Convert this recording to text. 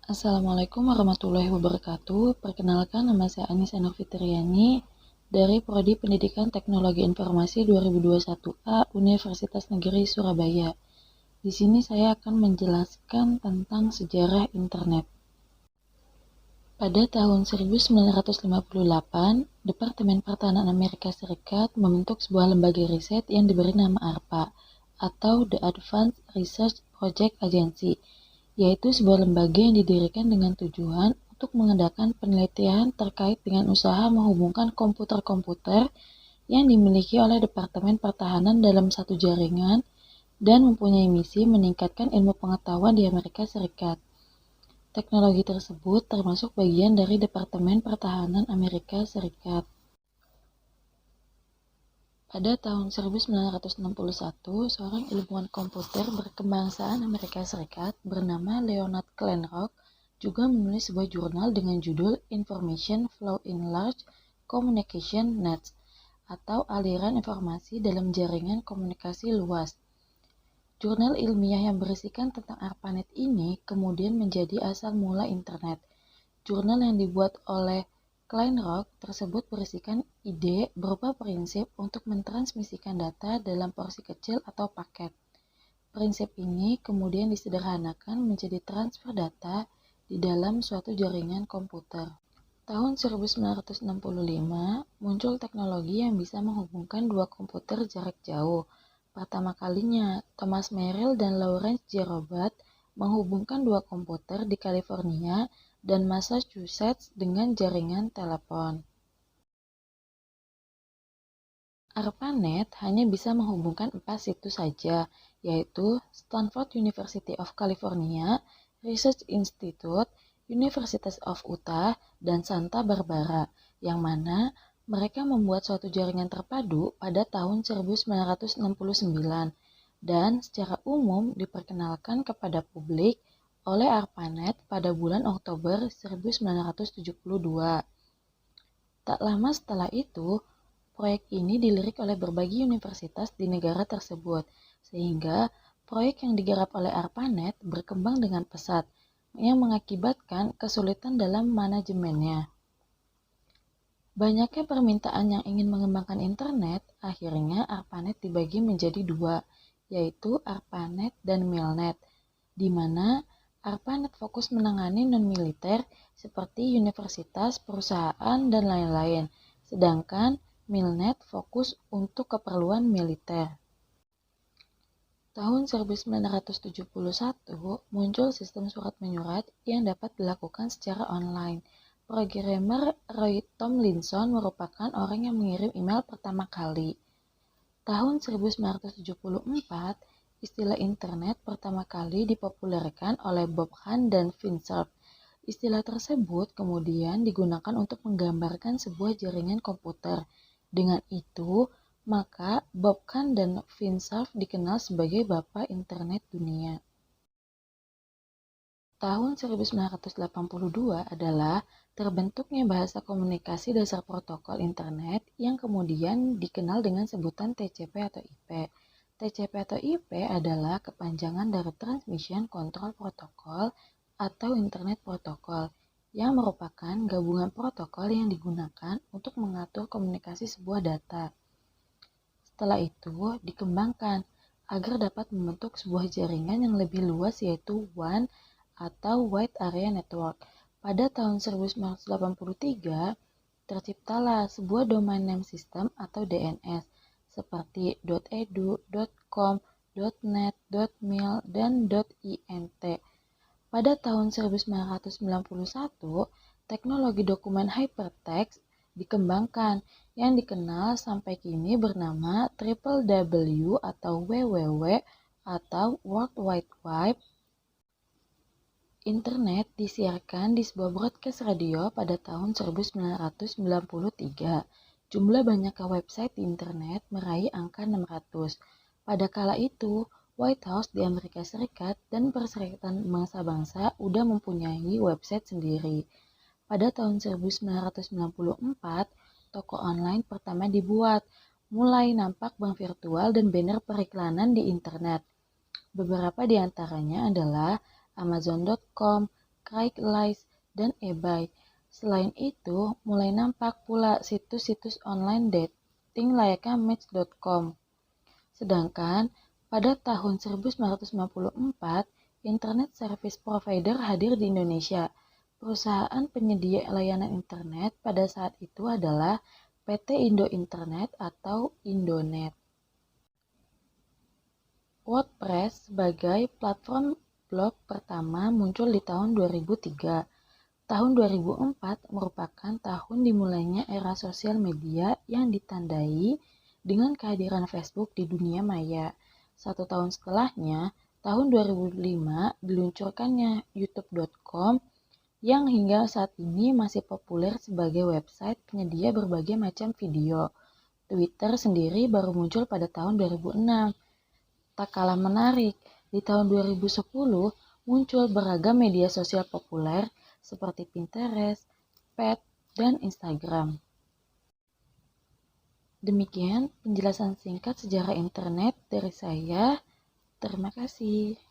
Assalamualaikum warahmatullahi wabarakatuh. Perkenalkan, nama saya Anissa Nur Fitriani dari Prodi Pendidikan Teknologi Informasi 2021A Universitas Negeri Surabaya. Di sini saya akan menjelaskan tentang sejarah internet. Pada tahun 1958, Departemen Pertahanan Amerika Serikat membentuk sebuah lembaga riset yang diberi nama ARPA atau The Advanced Research Project Agency, yaitu sebuah lembaga yang didirikan dengan tujuan untuk mengadakan penelitian terkait dengan usaha menghubungkan komputer-komputer yang dimiliki oleh Departemen Pertahanan dalam satu jaringan dan mempunyai misi meningkatkan ilmu pengetahuan di Amerika Serikat. Teknologi tersebut termasuk bagian dari Departemen Pertahanan Amerika Serikat. Pada tahun 1961, seorang ilmuwan komputer berkebangsaan Amerika Serikat bernama Leonard Kleinrock juga menulis sebuah jurnal dengan judul Information Flow in Large Communication Nets atau aliran informasi dalam jaringan komunikasi luas. Jurnal ilmiah yang berisikan tentang ARPANET ini kemudian menjadi asal mula internet. Jurnal yang dibuat oleh Kleinrock tersebut berisikan ide berupa prinsip untuk mentransmisikan data dalam porsi kecil atau paket. Prinsip ini kemudian disederhanakan menjadi transfer data di dalam suatu jaringan komputer. Tahun 1965, muncul teknologi yang bisa menghubungkan dua komputer jarak jauh. Pertama kalinya, Thomas Merrill dan Lawrence J. Robert menghubungkan dua komputer di California dan Massachusetts dengan jaringan telepon. ARPANET hanya bisa menghubungkan 4 situs saja, yaitu Stanford University of California, Research Institute, University of Utah, dan Santa Barbara, yang mana mereka membuat suatu jaringan terpadu pada tahun 1969 dan secara umum diperkenalkan kepada publik oleh ARPANET pada bulan Oktober 1972. Tak lama setelah itu, proyek ini dilirik oleh berbagai universitas di negara tersebut, sehingga proyek yang digarap oleh ARPANET berkembang dengan pesat, yang mengakibatkan kesulitan dalam manajemennya. Banyaknya permintaan yang ingin mengembangkan internet, akhirnya ARPANET dibagi menjadi dua, yaitu ARPANET dan MILNET, di mana ARPANET fokus menangani non-militer seperti universitas, perusahaan, dan lain-lain, sedangkan MILNET fokus untuk keperluan militer. Tahun 1971 muncul sistem surat menyurat yang dapat dilakukan secara online. Programmer Roy Tomlinson merupakan orang yang mengirim email pertama kali. Tahun 1974, istilah internet pertama kali dipopulerkan oleh Bob Kahn dan Vint Cerf. Istilah tersebut kemudian digunakan untuk menggambarkan sebuah jaringan komputer. Dengan itu, maka Bob Kahn dan Vint Cerf dikenal sebagai Bapak Internet Dunia. Tahun 1982 adalah terbentuknya bahasa komunikasi dasar protokol internet yang kemudian dikenal dengan sebutan TCP atau IP. TCP atau IP adalah kepanjangan dari Transmission Control Protocol atau Internet Protocol, yang merupakan gabungan protokol yang digunakan untuk mengatur komunikasi sebuah data. Setelah itu dikembangkan agar dapat membentuk sebuah jaringan yang lebih luas, yaitu WAN atau Wide Area Network. Pada tahun 1983, terciptalah sebuah Domain Name System atau DNS seperti .edu, .com, .net, .mil, dan .int. Pada tahun 1991, teknologi dokumen hypertext dikembangkan yang dikenal sampai kini bernama WWW atau WWW atau World Wide Web. Internet disiarkan di sebuah broadcast radio pada tahun 1993. Jumlah banyaknya website di internet meraih angka 600. Pada kala itu, White House di Amerika Serikat dan Perserikatan Bangsa-Bangsa udah mempunyai website sendiri. Pada tahun 1994, toko online pertama dibuat, mulai nampak bank virtual dan banner periklanan di internet. Beberapa di antaranya adalah Amazon.com, Craigslist, dan eBay. Selain itu, mulai nampak pula situs-situs online dating layaknya Match.com. Sedangkan pada tahun 1994, Internet Service Provider hadir di Indonesia. Perusahaan penyedia layanan internet pada saat itu adalah PT Indo Internet atau Indonet. WordPress sebagai platform blog pertama muncul di tahun 2003. Tahun 2004 merupakan tahun dimulainya era sosial media yang ditandai dengan kehadiran Facebook di dunia maya. 1 tahun setelahnya, tahun 2005 diluncurkannya youtube.com yang hingga saat ini masih populer sebagai website penyedia berbagai macam video. Twitter sendiri baru muncul pada tahun 2006. Tak kalah menarik, di tahun 2010 muncul beragam media sosial populer seperti Pinterest, Pet, dan Instagram. Demikian penjelasan singkat sejarah internet dari saya. Terima kasih.